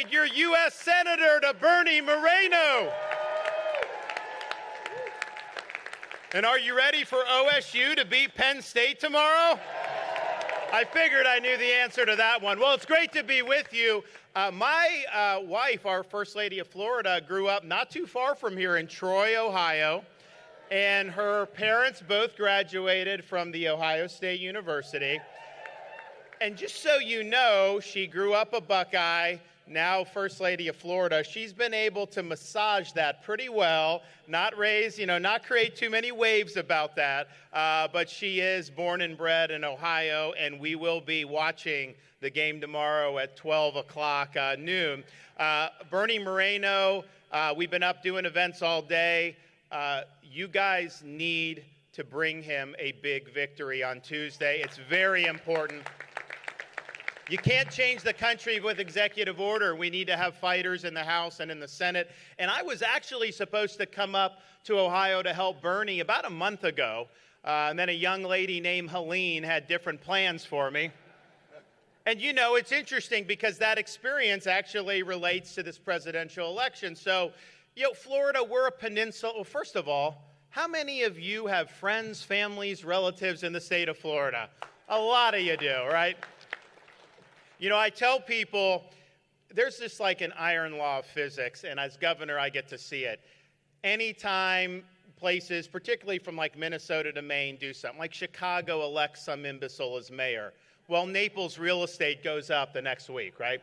thank your U.S. Senator to Bernie Moreno. And are you ready for OSU to beat Penn State tomorrow? I figured I knew the answer to that one. Well, it's great to be with you. My wife, our First Lady of Florida, grew up not too far from here in Troy, Ohio. And her parents both graduated from The Ohio State University. And just so you know, she grew up a Buckeye, now First Lady of Florida. She's been able to massage that pretty well, not create too many waves about that. But she is born and bred in Ohio, and we will be watching the game tomorrow at 12 o'clock noon. Bernie Moreno, we've been up doing events all day. You guys need to bring him a big victory on Tuesday. It's very important. You can't change the country with executive order. We need to have fighters in the House and in the Senate. And I was actually supposed to come up to Ohio to help Bernie about a month ago. And then a young lady named Helene had different plans for me. And you know, it's interesting because that experience actually relates to this presidential election. So, Florida, we're a peninsula. Well, first of all, how many of you have friends, families, relatives in the state of Florida? A lot of you do, right? I tell people there's just like an iron law of physics, and as governor, I get to see it. Anytime places, particularly from like Minnesota to Maine, do something, like Chicago elects some imbecile as mayor, well, Naples real estate goes up the next week, right?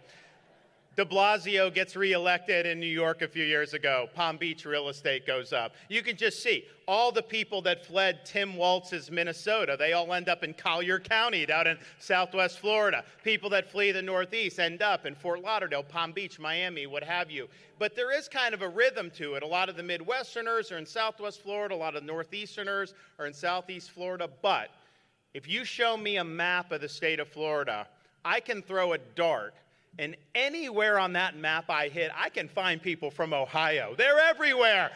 De Blasio gets reelected in New York a few years ago. Palm Beach real estate goes up. You can just see all the people that fled Tim Walz's Minnesota. They all end up in Collier County down in southwest Florida. People that flee the Northeast end up in Fort Lauderdale, Palm Beach, Miami, what have you. But there is kind of a rhythm to it. A lot of the Midwesterners are in southwest Florida. A lot of Northeasterners are in southeast Florida. But if you show me a map of the state of Florida, I can throw a dart. And anywhere on that map I hit, I can find people from Ohio. They're everywhere.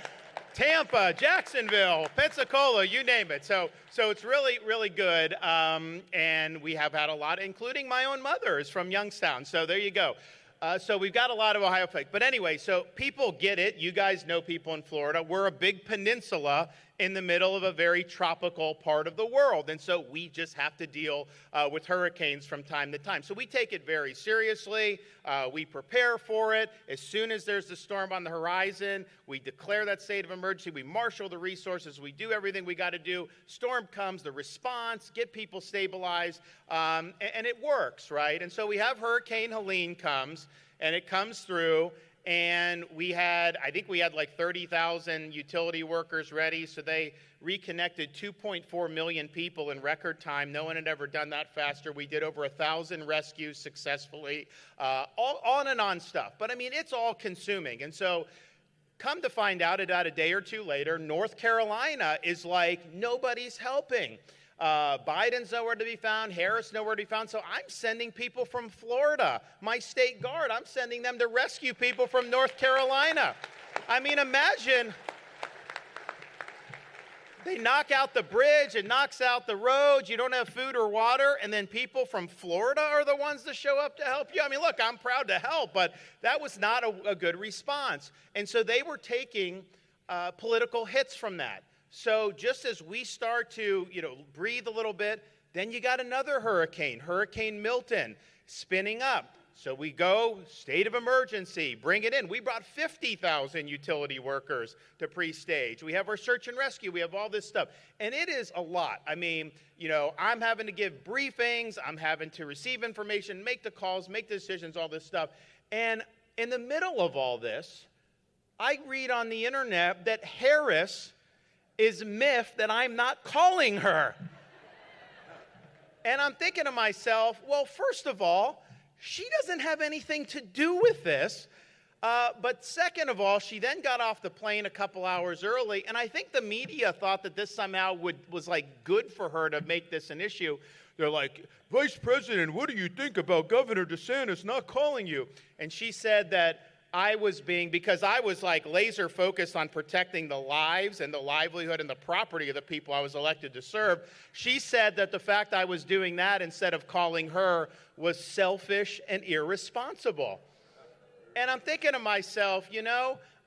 Tampa, Jacksonville, Pensacola, you name it. So it's really, really good. And we have had a lot, including my own mother is from Youngstown. So there you go. So we've got a lot of Ohio folks. But anyway, so people get it. You guys know people in Florida. We're a big peninsula in the middle of a very tropical part of the world. And so we just have to deal with hurricanes from time to time. So we take it very seriously. We prepare for it. As soon as there's a storm on the horizon, we declare that state of emergency. We marshal the resources. We do everything we got to do. Storm comes, the response, get people stabilized, and it works, right? And so we have Hurricane Helene comes, and it comes through. And I think we had like 30,000 utility workers ready, so they reconnected 2.4 million people in record time. No one had ever done that faster. We did over 1,000 rescues successfully, all on and on stuff. But I mean, it's all consuming. And so come to find out about a day or two later, North Carolina is like, nobody's helping. Biden's nowhere to be found. Harris nowhere to be found. So I'm sending people from Florida, my state guard. I'm sending them to rescue people from North Carolina. I mean, imagine they knock out the bridge, it knocks out the roads, you don't have food or water, and then people from Florida are the ones that show up to help you. I mean, look, I'm proud to help, but that was not a good response. And so they were taking political hits from that. So just as we start to, breathe a little bit, then you got another hurricane, Hurricane Milton, spinning up. So we go, state of emergency, bring it in. We brought 50,000 utility workers to pre-stage. We have our search and rescue. We have all this stuff. And it is a lot. I mean, I'm having to give briefings. I'm having to receive information, make the calls, make the decisions, all this stuff. And in the middle of all this, I read on the internet that Harris is miffed that I'm not calling her. And I'm thinking to myself, well, first of all, she doesn't have anything to do with this. But second of all, she then got off the plane a couple hours early, and I think the media thought that this somehow was like good for her to make this an issue. They're like, Vice President, what do you think about Governor DeSantis not calling you? And she said that because I was like laser focused on protecting the lives and the livelihood and the property of the people I was elected to serve. She said that the fact I was doing that instead of calling her was selfish and irresponsible. And I'm thinking to myself,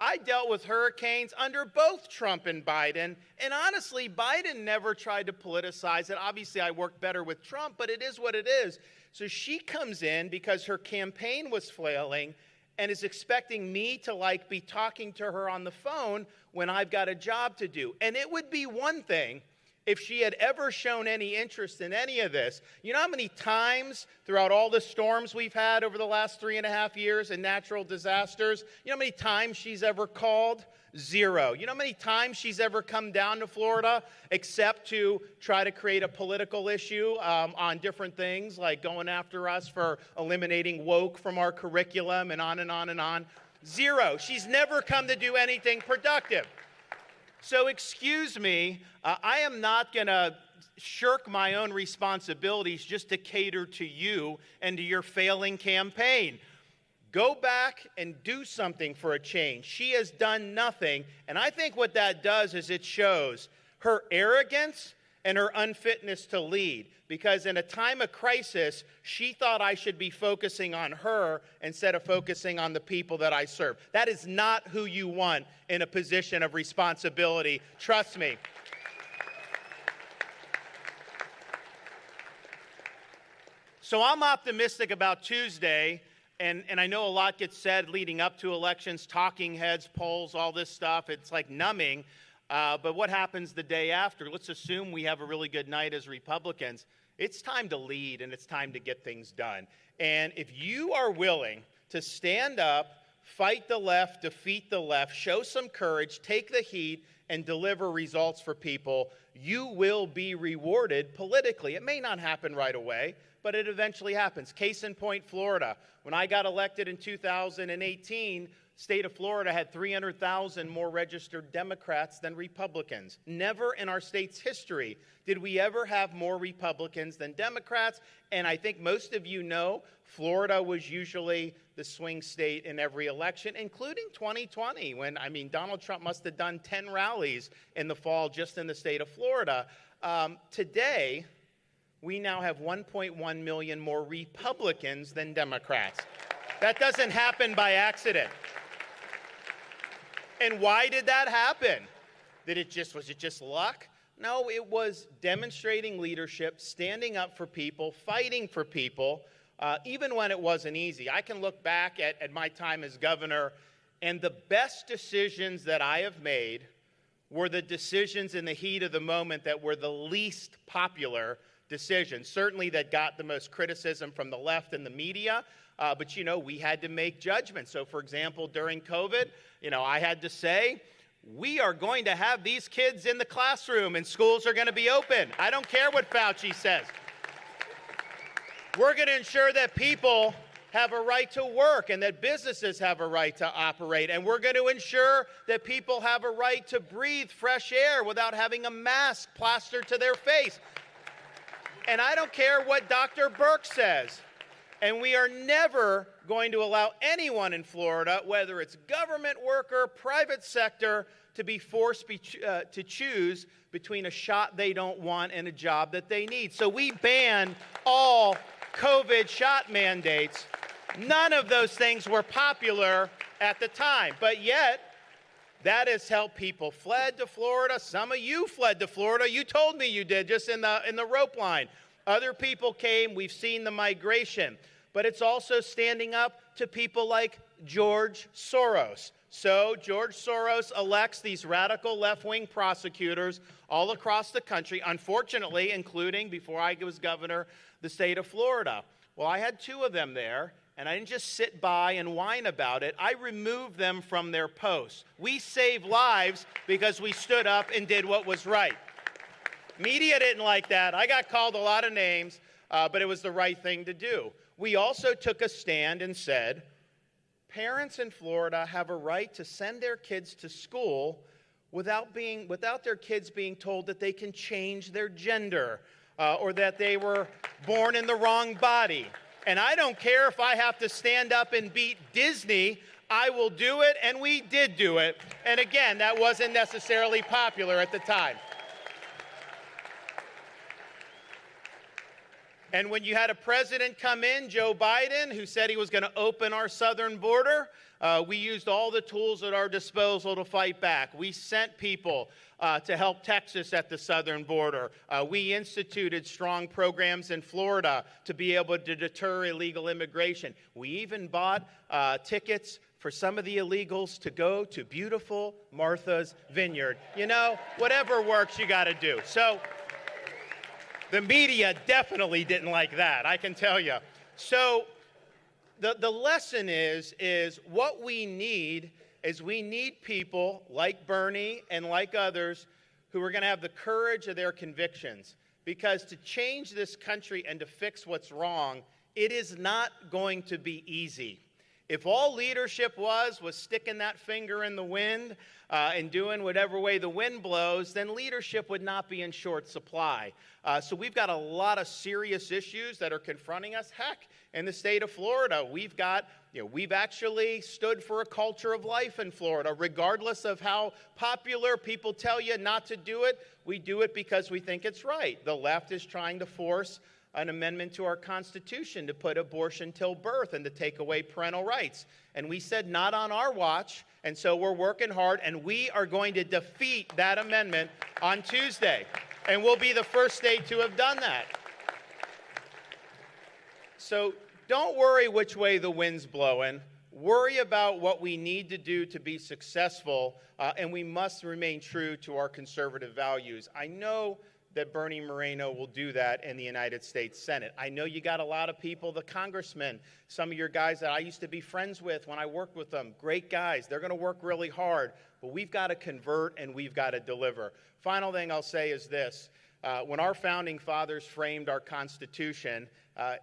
I dealt with hurricanes under both Trump and Biden. And honestly, Biden never tried to politicize it. Obviously, I worked better with Trump, but it is what it is. So she comes in because her campaign was flailing and is expecting me to be talking to her on the phone when I've got a job to do. And it would be one thing if she had ever shown any interest in any of this. You know how many times throughout all the storms we've had over the last 3.5 years and natural disasters, you know how many times she's ever called? 0. You know how many times she's ever come down to Florida except to try to create a political issue on different things, like going after us for eliminating woke from our curriculum and on and on and on? 0. She's never come to do anything productive. So excuse me, I am not going to shirk my own responsibilities just to cater to you and to your failing campaign. Go back and do something for a change. She has done nothing, and I think what that does is it shows her arrogance and her unfitness to lead, because in a time of crisis, she thought I should be focusing on her instead of focusing on the people that I serve. That is not who you want in a position of responsibility. Trust me. So I'm optimistic about Tuesday, and I know a lot gets said leading up to elections, talking heads, polls, all this stuff. It's like numbing. But what happens the day after? Let's assume we have a really good night as Republicans. It's time to lead, and it's time to get things done. And if you are willing to stand up, fight the left, defeat the left, show some courage, take the heat, and deliver results for people, you will be rewarded politically. It may not happen right away, but it eventually happens. Case in point, Florida. When I got elected in 2018, state of Florida had 300,000 more registered Democrats than Republicans. Never in our state's history did we ever have more Republicans than Democrats. And I think most of you know, Florida was usually the swing state in every election, including 2020, when, Donald Trump must have done 10 rallies in the fall just in the state of Florida. Today, we now have 1.1 million more Republicans than Democrats. That doesn't happen by accident. And why did that happen? Was it just luck? No, it was demonstrating leadership, standing up for people, fighting for people, even when it wasn't easy. I can look back at my time as governor, and the best decisions that I have made were the decisions in the heat of the moment that were the least popular decisions, certainly that got the most criticism from the left and the media. But, we had to make judgments. So, for example, during COVID, I had to say, we are going to have these kids in the classroom and schools are going to be open. I don't care what Fauci says. We're going to ensure that people have a right to work and that businesses have a right to operate. And we're going to ensure that people have a right to breathe fresh air without having a mask plastered to their face. And I don't care what Dr. Birx says. And we are never going to allow anyone in Florida, whether it's government worker, private sector, to be forced to choose between a shot they don't want and a job that they need. So we ban all COVID shot mandates. None of those things were popular at the time, but yet that has helped people fled to Florida. Some of you fled to Florida. You told me you did, just in the rope line. Other people came. We've seen the migration. But it's also standing up to people like George Soros. So George Soros elects these radical left-wing prosecutors all across the country, unfortunately, including, before I was governor, the state of Florida. Well, I had 2 of them there, and I didn't just sit by and whine about it. I removed them from their posts. We saved lives because we stood up and did what was right. Media didn't like that. I got called a lot of names, but it was the right thing to do. We also took a stand and said, parents in Florida have a right to send their kids to school without their kids being told that they can change their gender or that they were born in the wrong body. And I don't care if I have to stand up and beat Disney. I will do it, and we did do it. And again, that wasn't necessarily popular at the time. And when you had a president come in, Joe Biden, who said he was going to open our southern border, we used all the tools at our disposal to fight back. We sent people to help Texas at the southern border. We instituted strong programs in Florida to be able to deter illegal immigration. We even bought tickets for some of the illegals to go to beautiful Martha's Vineyard. You know, whatever works, you got to do. So the media definitely didn't like that, I can tell you. So the lesson is what we need is we need people like Bernie and like others who are going to have the courage of their convictions. Because to change this country and to fix what's wrong, it is not going to be easy. If all leadership was sticking that finger in the wind and doing whatever way the wind blows, then leadership would not be in short supply. So we've got a lot of serious issues that are confronting us. Heck, in the state of Florida, we've actually stood for a culture of life in Florida. Regardless of how popular people tell you not to do it, we do it because we think it's right. The left is trying to force an amendment to our Constitution to put abortion till birth and to take away parental rights. And we said not on our watch, and so we're working hard, and we are going to defeat that amendment on Tuesday. And we'll be the first state to have done that. So don't worry which way the wind's blowing. Worry about what we need to do to be successful, and we must remain true to our conservative values. I know that Bernie Moreno will do that in the United States Senate. I know you got a lot of people, the congressmen, some of your guys that I used to be friends with when I worked with them, great guys. They're going to work really hard, but we've got to convert and we've got to deliver. Final thing I'll say is this. When our founding fathers framed our Constitution,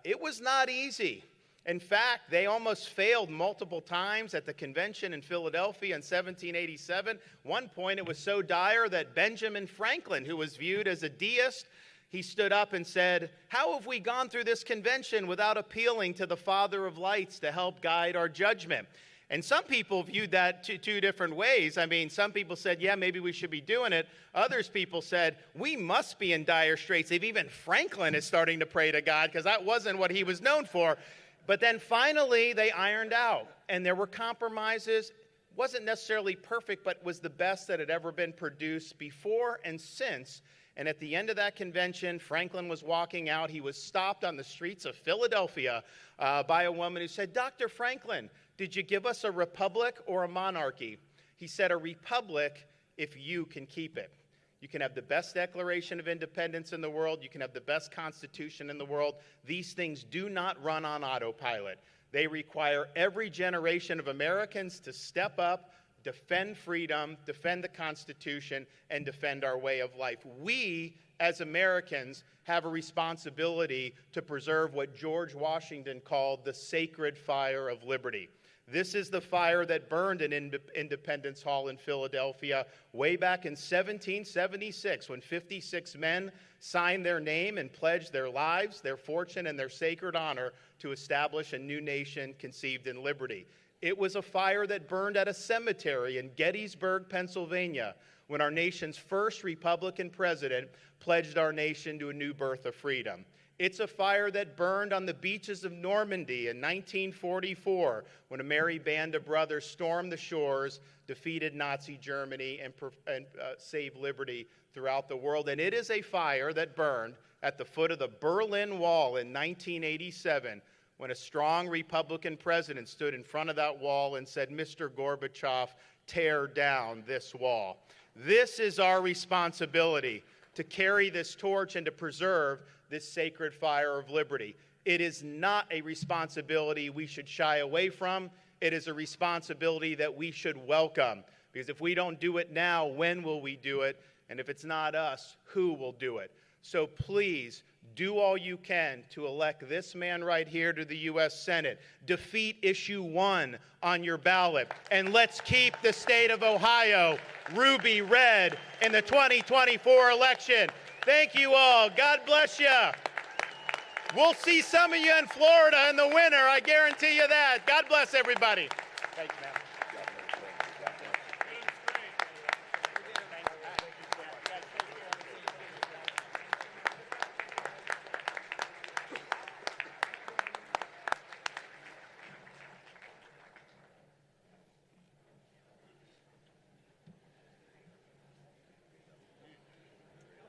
it was not easy. In fact, they almost failed multiple times at the convention in Philadelphia in 1787. One point, it was so dire that Benjamin Franklin, who was viewed as a deist, he stood up and said, "How have we gone through this convention without appealing to the Father of Lights to help guide our judgment?" And some people viewed that two different ways. I mean, some people said, yeah, maybe we should be doing it. Others people said, we must be in dire straits. Even Franklin is starting to pray to God because that wasn't what he was known for. But then finally, they ironed out, and there were compromises. Wasn't necessarily perfect, but was the best that had ever been produced before and since. And at the end of that convention, Franklin was walking out. He was stopped on the streets of Philadelphia by a woman who said, "Dr. Franklin, did you give us a republic or a monarchy?" He said, "A republic if you can keep it." You can have the best Declaration of Independence in the world. You can have the best Constitution in the world. These things do not run on autopilot. They require every generation of Americans to step up, defend freedom, defend the Constitution, and defend our way of life. We, as Americans, have a responsibility to preserve what George Washington called the sacred fire of liberty. This is the fire that burned in Independence Hall in Philadelphia way back in 1776 when 56 men signed their name and pledged their lives, their fortune, and their sacred honor to establish a new nation conceived in liberty. It was a fire that burned at a cemetery in Gettysburg, Pennsylvania, when our nation's first Republican president pledged our nation to a new birth of freedom. It's a fire that burned on the beaches of Normandy in 1944 when a merry band of brothers stormed the shores, defeated Nazi Germany, and saved liberty throughout the world. And it is a fire that burned at the foot of the Berlin Wall in 1987 when a strong Republican president stood in front of that wall and said, "Mr. Gorbachev, tear down this wall." This is our responsibility, to carry this torch and to preserve this sacred fire of liberty. It is not a responsibility we should shy away from. It is a responsibility that we should welcome. Because if we don't do it now, when will we do it? And if it's not us, who will do it? So please, do all you can to elect this man right here to the U.S. Senate. Defeat issue 1 on your ballot. And let's keep the state of Ohio ruby red in the 2024 election. Thank you all. God bless you. We'll see some of you in Florida in the winter. I guarantee you that. God bless everybody. Thank you, man.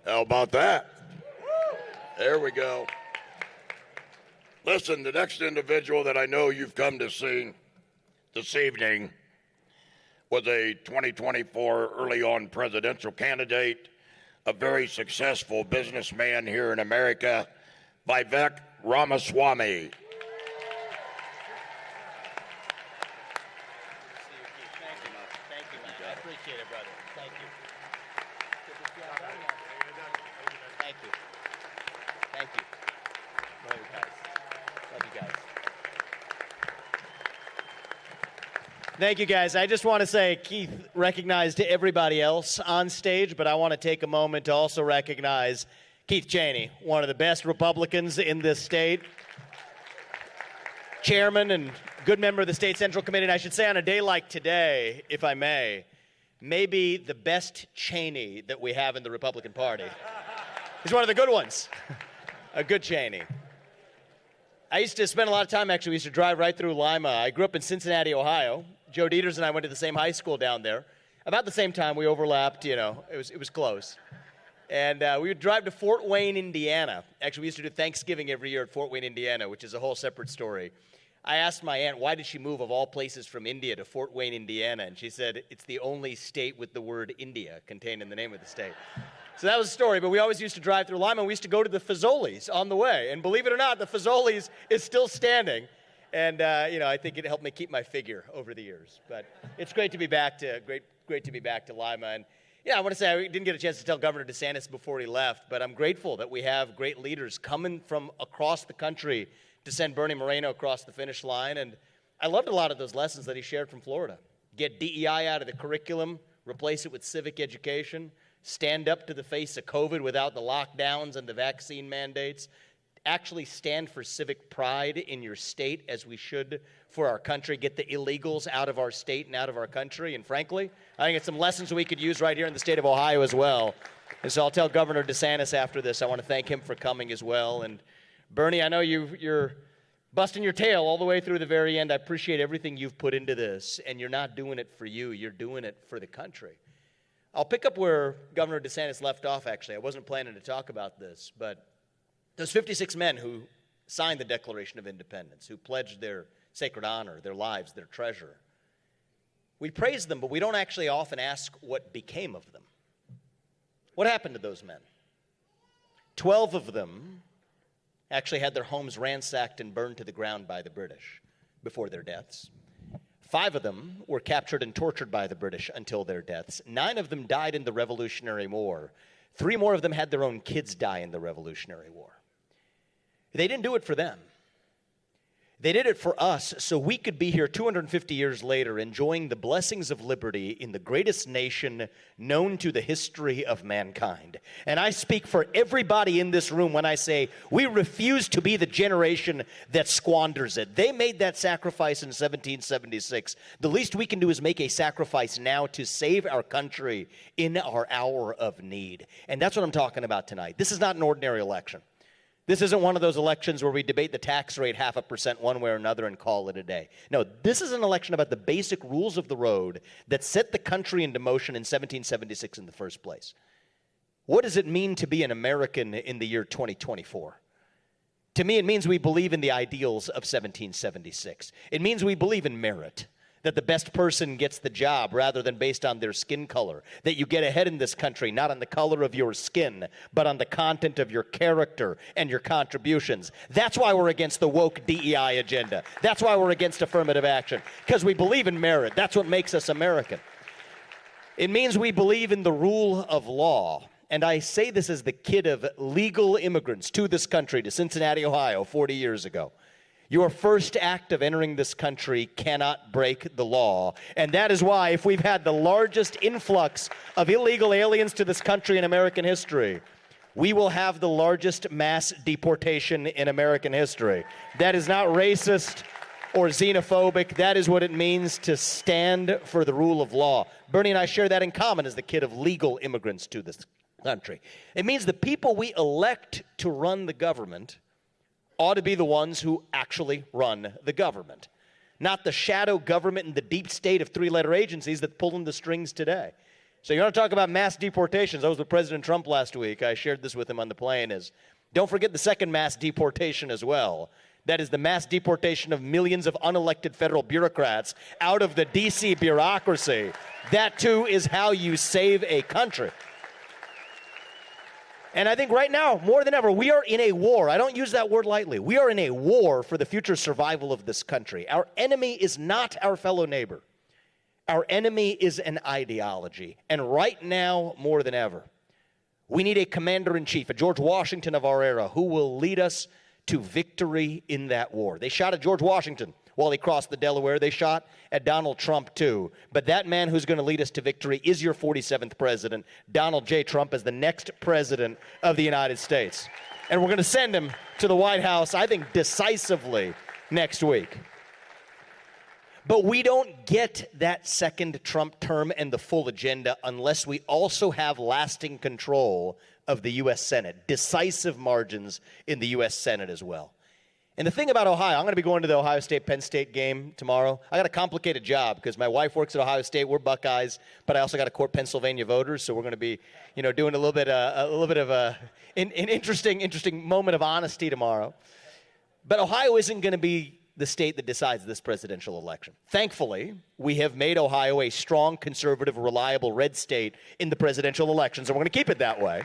How about that? There we go. Listen, the next individual that I know you've come to see this evening was a 2024 early on presidential candidate, a very successful businessman here in America, Vivek Ramaswamy. Thank you, guys. I just want to say Keith recognized everybody else on stage, but I want to take a moment to also recognize Keith Cheney, one of the best Republicans in this state, chairman and good member of the State Central Committee. And I should say on a day like today, if I may, maybe the best Cheney that we have in the Republican Party. He's one of the good ones, a good Cheney. I used to spend a lot of time, actually, we used to drive right through Lima. I grew up in Cincinnati, Ohio. Joe Dieters and I went to the same high school down there. About the same time, we overlapped, it was close. And we would drive to Fort Wayne, Indiana. Actually, we used to do Thanksgiving every year at Fort Wayne, Indiana, which is a whole separate story. I asked my aunt, why did she move, of all places, from India to Fort Wayne, Indiana? And she said, it's the only state with the word India contained in the name of the state. So that was the story, but we always used to drive through Lima. We used to go to the Fazoli's on the way. And believe it or not, the Fazoli's is still standing. And, I think it helped me keep my figure over the years. But it's great to be back to great to be back to Lima. And, I want to say I didn't get a chance to tell Governor DeSantis before he left, but I'm grateful that we have great leaders coming from across the country to send Bernie Moreno across the finish line. And I loved a lot of those lessons that he shared from Florida. Get DEI out of the curriculum, replace it with civic education, stand up to the face of COVID without the lockdowns and the vaccine mandates, actually stand for civic pride in your state as we should for our country, get the illegals out of our state and out of our country. And frankly, I think it's some lessons we could use right here in the state of Ohio as well. And so I'll tell Governor DeSantis after this, I want to thank him for coming as well. And Bernie, I know you're busting your tail all the way through the very end. I appreciate everything you've put into this, and you're not doing it for you, you're doing it for the country. I'll pick up where Governor DeSantis left off, actually. I wasn't planning to talk about this, but those 56 men who signed the Declaration of Independence, who pledged their sacred honor, their lives, their treasure, we praise them, but we don't actually often ask what became of them. What happened to those men? 12 of them actually had their homes ransacked and burned to the ground by the British before their deaths. 5 of them were captured and tortured by the British until their deaths. 9 of them died in the Revolutionary War. 3 more of them had their own kids die in the Revolutionary War. They didn't do it for them. They did it for us so we could be here 250 years later enjoying the blessings of liberty in the greatest nation known to the history of mankind. And I speak for everybody in this room when I say we refuse to be the generation that squanders it. They made that sacrifice in 1776. The least we can do is make a sacrifice now to save our country in our hour of need. And that's what I'm talking about tonight. This is not an ordinary election. This isn't one of those elections where we debate the tax rate 0.5% one way or another and call it a day. No, this is an election about the basic rules of the road that set the country into motion in 1776 in the first place. What does it mean to be an American in the year 2024? To me, it means we believe in the ideals of 1776. It means we believe in merit, that the best person gets the job rather than based on their skin color, that you get ahead in this country not on the color of your skin, but on the content of your character and your contributions. That's why we're against the woke DEI agenda. That's why we're against affirmative action, because we believe in merit. That's what makes us American. It means we believe in the rule of law. And I say this as the kid of legal immigrants to this country, to Cincinnati, Ohio, 40 years ago. Your first act of entering this country cannot break the law. And that is why, if we've had the largest influx of illegal aliens to this country in American history, we will have the largest mass deportation in American history. That is not racist or xenophobic. That is what it means to stand for the rule of law. Bernie and I share that in common as the kid of legal immigrants to this country. It means the people we elect to run the government ought to be the ones who actually run the government, not the shadow government and the deep state of 3-letter agencies that pull in the strings today. So you want to talk about mass deportations? I was with President Trump last week. I shared this with him on the plane. Don't forget the second mass deportation as well. That is the mass deportation of millions of unelected federal bureaucrats out of the D.C. bureaucracy. That, too, is how you save a country. And I think right now, more than ever, we are in a war. I don't use that word lightly. We are in a war for the future survival of this country. Our enemy is not our fellow neighbor. Our enemy is an ideology. And right now, more than ever, we need a commander-in-chief, a George Washington of our era, who will lead us to victory in that war. They shot at George Washington while he crossed the Delaware. They shot at Donald Trump, too. But that man who's going to lead us to victory is your 47th president, Donald J. Trump, as the next president of the United States. And we're going to send him to the White House, I think, decisively next week. But we don't get that second Trump term and the full agenda unless we also have lasting control of the U.S. Senate, decisive margins in the U.S. Senate as well. And the thing about Ohio, I'm going to be going to the Ohio State-Penn State game tomorrow. I got a complicated job because my wife works at Ohio State. We're Buckeyes, but I also got to court Pennsylvania voters, so we're going to be, doing a little bit of an interesting moment of honesty tomorrow. But Ohio isn't going to be the state that decides this presidential election. Thankfully, we have made Ohio a strong, conservative, reliable red state in the presidential elections, and we're going to keep it that way.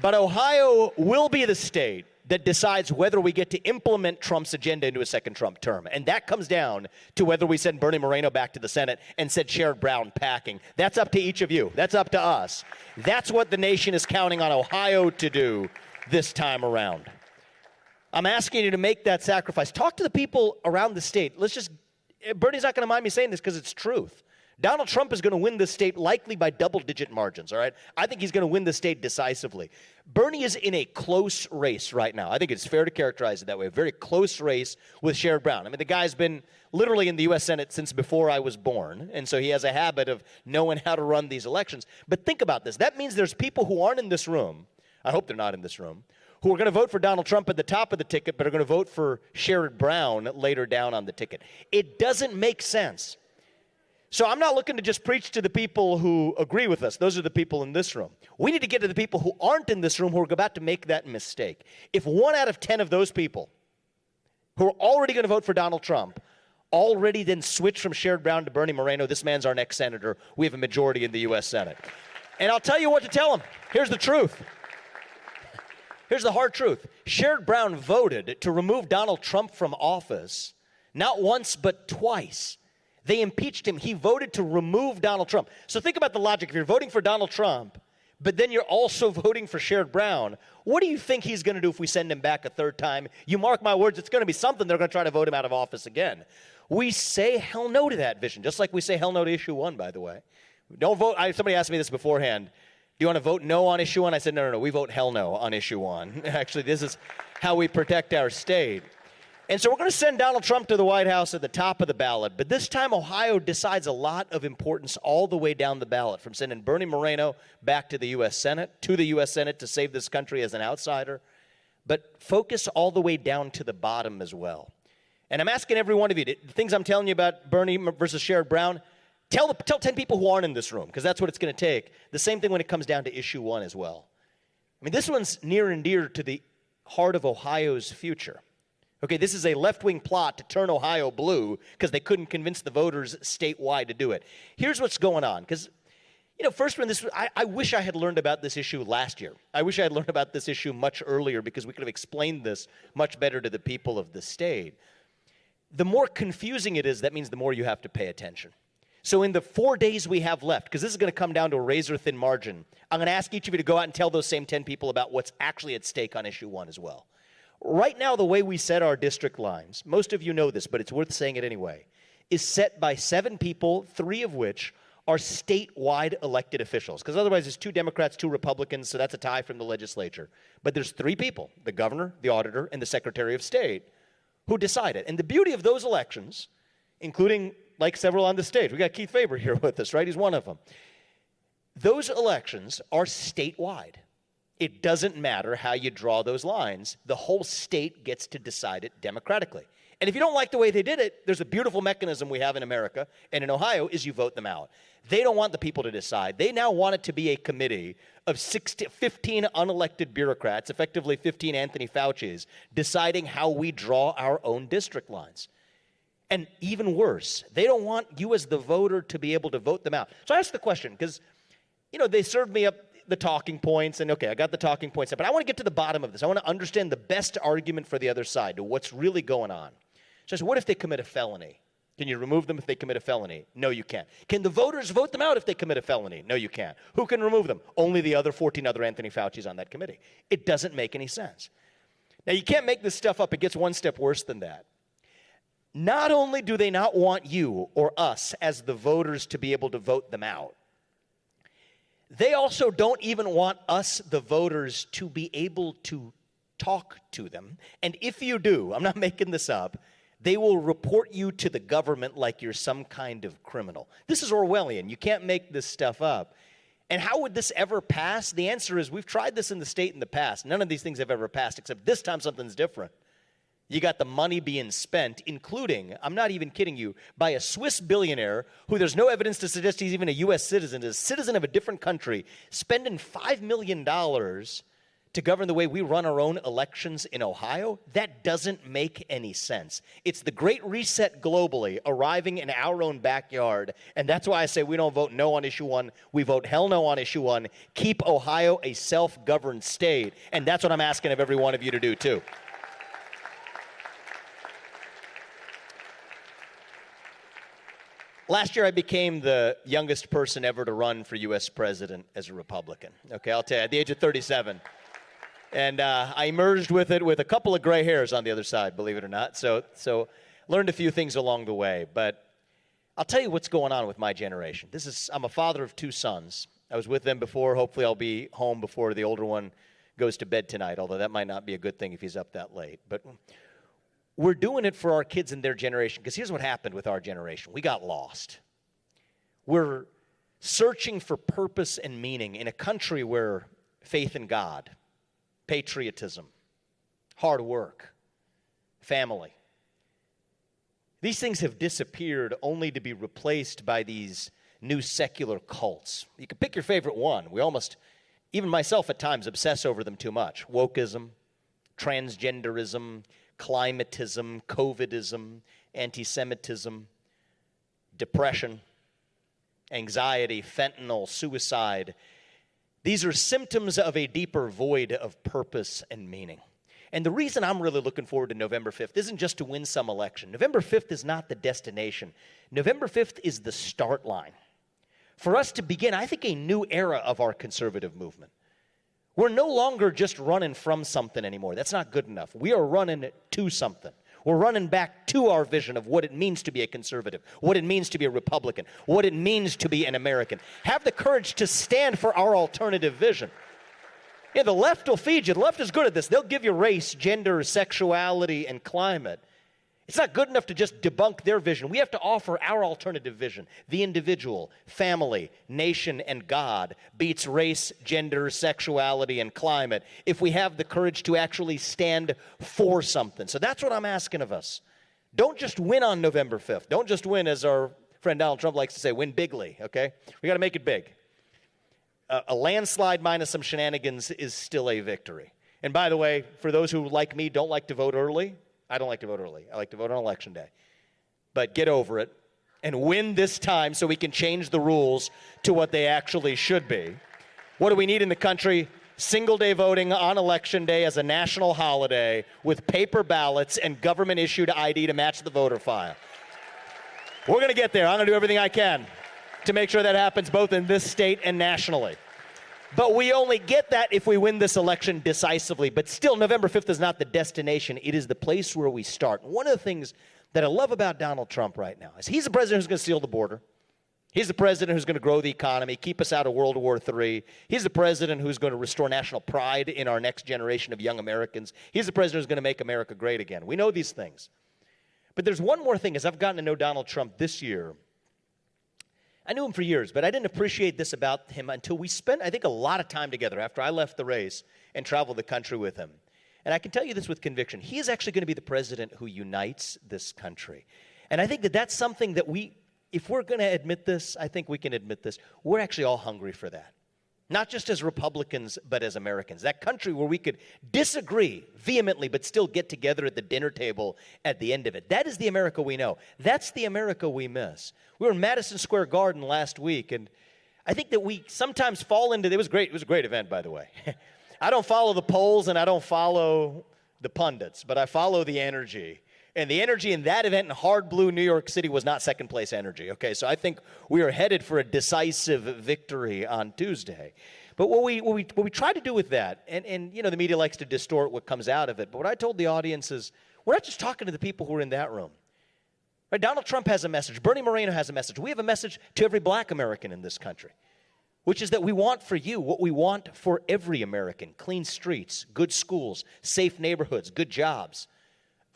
But Ohio will be the state that decides whether we get to implement Trump's agenda into a second Trump term. And that comes down to whether we send Bernie Moreno back to the Senate and send Sherrod Brown packing. That's up to each of you. That's up to us. That's what the nation is counting on Ohio to do this time around. I'm asking you to make that sacrifice. Talk to the people around the state. Bernie's not going to mind me saying this because it's truth. Donald Trump is going to win this state likely by double-digit margins, all right? I think he's going to win the state decisively. Bernie is in a close race right now. I think it's fair to characterize it that way, a very close race with Sherrod Brown. I mean, the guy's been literally in the U.S. Senate since before I was born, and so he has a habit of knowing how to run these elections. But think about this. That means there's people who aren't in this room, I hope they're not in this room, who are going to vote for Donald Trump at the top of the ticket, but are going to vote for Sherrod Brown later down on the ticket. It doesn't make sense. So I'm not looking to just preach to the people who agree with us. Those are the people in this room. We need to get to the people who aren't in this room who are about to make that mistake. If 1 out of 10 of those people who are already going to vote for Donald Trump already then switch from Sherrod Brown to Bernie Moreno, this man's our next senator. We have a majority in the U.S. Senate. And I'll tell you what to tell them. Here's the truth. Here's the hard truth. Sherrod Brown voted to remove Donald Trump from office not once but twice. They impeached him. He voted to remove Donald Trump. So think about the logic. If you're voting for Donald Trump, but then you're also voting for Sherrod Brown, what do you think he's going to do if we send him back a third time? You mark my words, it's going to be something. They're going to try to vote him out of office again. We say hell no to that vision, just like we say hell no to issue 1, by the way. Don't vote. Somebody asked me this beforehand. Do you want to vote no on issue 1? I said, no. We vote hell no on issue 1. Actually, this is how we protect our state. And so we're going to send Donald Trump to the White House at the top of the ballot. But this time, Ohio decides a lot of importance all the way down the ballot, from sending Bernie Moreno back to the U.S. Senate, to save this country as an outsider, but focus all the way down to the bottom as well. And I'm asking every one of you, the things I'm telling you about Bernie versus Sherrod Brown, tell 10 people who aren't in this room, because that's what it's going to take. The same thing when it comes down to issue 1 as well. I mean, this one's near and dear to the heart of Ohio's future. Okay, this is a left-wing plot to turn Ohio blue because they couldn't convince the voters statewide to do it. Here's what's going on, because, first when I wish I had learned about this issue last year. I wish I had learned about this issue much earlier because we could have explained this much better to the people of the state. The more confusing it is, that means the more you have to pay attention. So in the 4 days we have left, because this is going to come down to a razor-thin margin, I'm going to ask each of you to go out and tell those same 10 people about what's actually at stake on issue 1 as well. Right now, the way we set our district lines, most of you know this, but it's worth saying it anyway, is set by 7 people, 3 of which are statewide elected officials. Because otherwise, there's 2 Democrats, 2 Republicans, so that's a tie from the legislature. But there's 3 people, the governor, the auditor, and the secretary of state, who decide it. And the beauty of those elections, including, like several on the stage, we got Keith Faber here with us, right? He's one of them. Those elections are statewide. It doesn't matter how you draw those lines. The whole state gets to decide it democratically. And if you don't like the way they did it, there's a beautiful mechanism we have in America and in Ohio is you vote them out. They don't want the people to decide. They now want it to be a committee of 15 unelected bureaucrats, effectively 15 Anthony Faucis, deciding how we draw our own district lines. And even worse, they don't want you as the voter to be able to vote them out. So I asked the question, because, they served me up the talking points, and okay, I got the talking points, but I want to get to the bottom of this. I want to understand the best argument for the other side, to what's really going on. So I said, what if they commit a felony? Can you remove them if they commit a felony? No, you can't. Can the voters vote them out if they commit a felony? No, you can't. Who can remove them? Only the other 14 other Anthony Faucis on that committee. It doesn't make any sense. Now, you can't make this stuff up. It gets one step worse than that. Not only do they not want you or us as the voters to be able to vote them out, they also don't even want us, the voters, to be able to talk to them. And if you do, I'm not making this up, they will report you to the government like you're some kind of criminal. This is Orwellian. You can't make this stuff up. And how would this ever pass? The answer is we've tried this in the state in the past. None of these things have ever passed, except this time something's different. You got the money being spent, including, I'm not even kidding you, by a Swiss billionaire who there's no evidence to suggest he's even a U.S. citizen, is a citizen of a different country, spending $5 million to govern the way we run our own elections in Ohio. That doesn't make any sense. It's the Great Reset globally arriving in our own backyard, and that's why I say we don't vote no on issue 1. We vote hell no on issue 1. Keep Ohio a self-governed state, and that's what I'm asking of every one of you to do, too. Last year, I became the youngest person ever to run for U.S. president as a Republican. Okay, I'll tell you, at the age of 37. And I emerged with it with a couple of gray hairs on the other side, believe it or not. So learned a few things along the way. But I'll tell you what's going on with my generation. I'm a father of 2 sons. I was with them before. Hopefully I'll be home before the older one goes to bed tonight, although that might not be a good thing if he's up that late. But we're doing it for our kids and their generation, because here's what happened with our generation. We got lost. We're searching for purpose and meaning in a country where faith in God, patriotism, hard work, family, these things have disappeared only to be replaced by these new secular cults. You can pick your favorite one. We almost, even myself at times, obsess over them too much. Wokeism, transgenderism, climatism, COVIDism, anti-Semitism, depression, anxiety, fentanyl, suicide. These are symptoms of a deeper void of purpose and meaning. And the reason I'm really looking forward to November 5th isn't just to win some election. November 5th is not the destination. November 5th is the start line for us to begin, I think, a new era of our conservative movement. We're no longer just running from something anymore. That's not good enough. We are running to something. We're running back to our vision of what it means to be a conservative, what it means to be a Republican, what it means to be an American. Have the courage to stand for our alternative vision. Yeah, the left will feed you. The left is good at this. They'll give you race, gender, sexuality, and climate. It's not good enough to just debunk their vision. We have to offer our alternative vision. The individual, family, nation, and God beats race, gender, sexuality, and climate if we have the courage to actually stand for something. So that's what I'm asking of us. Don't just win on November 5th. Don't just win, as our friend Donald Trump likes to say, win bigly, okay? We got to make it big. A landslide minus some shenanigans is still a victory. And by the way, for those who, like me, don't like to vote early, I don't like to vote early. I like to vote on Election Day. But get over it and win this time so we can change the rules to what they actually should be. What do we need in the country? Single-day voting on Election Day as a national holiday with paper ballots and government-issued ID to match the voter file. We're going to get there. I'm going to do everything I can to make sure that happens both in this state and nationally. But we only get that if we win this election decisively. But still, November 5th is not the destination. It is the place where we start. One of the things that I love about Donald Trump right now is he's the president who's going to seal the border. He's the president who's going to grow the economy, keep us out of World War III. He's the president who's going to restore national pride in our next generation of young Americans. He's the president who's going to make America great again. We know these things. But there's one more thing. As I've gotten to know Donald Trump this year, I knew him for years, but I didn't appreciate this about him until we spent, I think, a lot of time together after I left the race and traveled the country with him. And I can tell you this with conviction. He is actually going to be the president who unites this country. And I think that that's something that if we're going to admit this, I think we can admit this. We're actually all hungry for that. Not just as Republicans, but as Americans. That country where we could disagree vehemently, but still get together at the dinner table at the end of it. That is the America we know. That's the America we miss. We were in Madison Square Garden last week, and I think that we sometimes fall into, it was great. It was a great event, by the way. I don't follow the polls and I don't follow the pundits, but I follow the energy. And the energy in that event in hard blue New York City was not second place energy. Okay, so I think we are headed for a decisive victory on Tuesday. But what we try to do with that, and you know the media likes to distort what comes out of it, but what I told the audience is we're not just talking to the people who are in that room. Right? Donald Trump has a message. Bernie Moreno has a message. We have a message to every black American in this country, which is that we want for you what we want for every American: clean streets, good schools, safe neighborhoods, good jobs.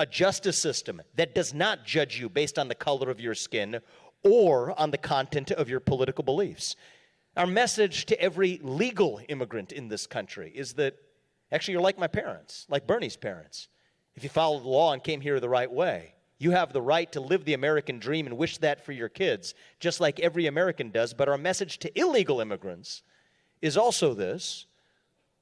A justice system that does not judge you based on the color of your skin or on the content of your political beliefs. Our message to every legal immigrant in this country is that, actually, you're like my parents, like Bernie's parents. If you followed the law and came here the right way, you have the right to live the American dream and wish that for your kids, just like every American does. But our message to illegal immigrants is also this: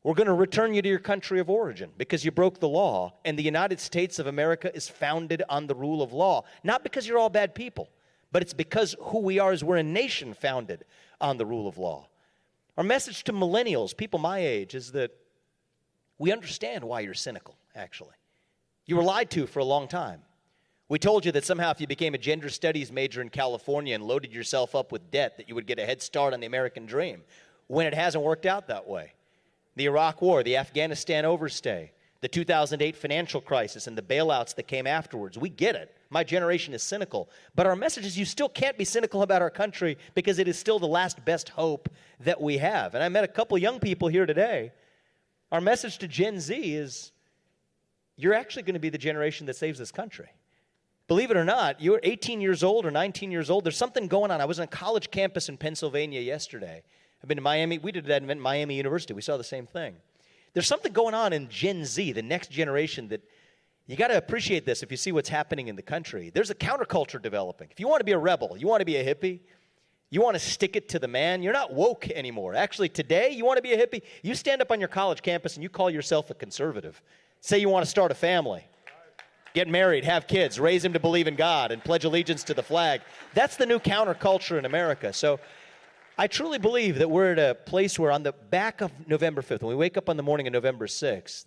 we're going to return you to your country of origin because you broke the law, and the United States of America is founded on the rule of law. Not because you're all bad people, but it's because who we are is we're a nation founded on the rule of law. Our message to millennials, people my age, is that we understand why you're cynical, actually. You were lied to for a long time. We told you that somehow if you became a gender studies major in California and loaded yourself up with debt, that you would get a head start on the American dream, when it hasn't worked out that way. The Iraq War, the Afghanistan overstay, the 2008 financial crisis, and the bailouts that came afterwards. We get it. My generation is cynical. But our message is you still can't be cynical about our country because it is still the last best hope that we have. And I met a couple young people here today. Our message to Gen Z is you're actually going to be the generation that saves this country. Believe it or not, you're 18 years old or 19 years old. There's something going on. I was on a college campus in Pennsylvania yesterday. I've been to Miami. We did that event at Miami University. We saw the same thing. There's something going on in Gen Z, the next generation, that you got to appreciate this if you see what's happening in the country. There's a counterculture developing. If you want to be a rebel, you want to be a hippie, you want to stick it to the man, you're not woke anymore. Actually, today, you want to be a hippie, you stand up on your college campus and you call yourself a conservative. Say you want to start a family, get married, have kids, raise them to believe in God, and pledge allegiance to the flag. That's the new counterculture in America. So I truly believe that we're at a place where on the back of November 5th, when we wake up on the morning of November 6th,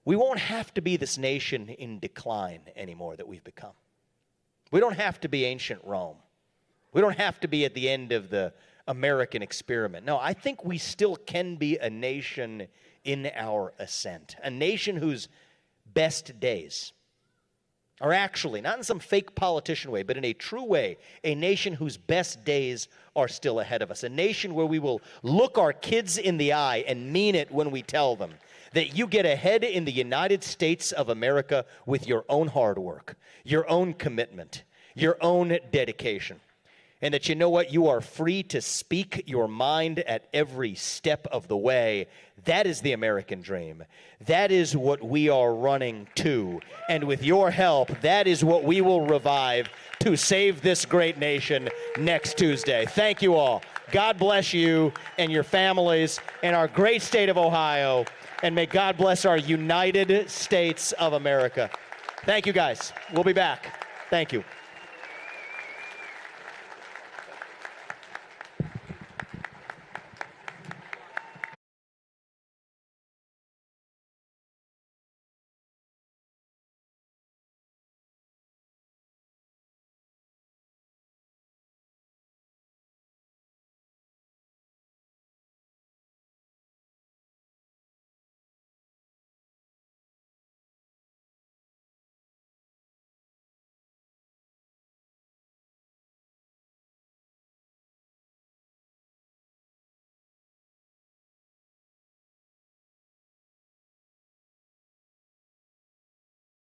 we won't have to be this nation in decline anymore that we've become. We don't have to be ancient Rome. We don't have to be at the end of the American experiment. No, I think we still can be a nation in our ascent, a nation whose best days are actually, not in some fake politician way, but in a true way, a nation whose best days are still ahead of us. A nation where we will look our kids in the eye and mean it when we tell them that you get ahead in the United States of America with your own hard work, your own commitment, your own dedication. And that you know what? You are free to speak your mind at every step of the way. That is the American dream. That is what we are running to. And with your help, that is what we will revive to save this great nation next Tuesday. Thank you all. God bless you and your families and our great state of Ohio. And may God bless our United States of America. Thank you, guys. We'll be back. Thank you.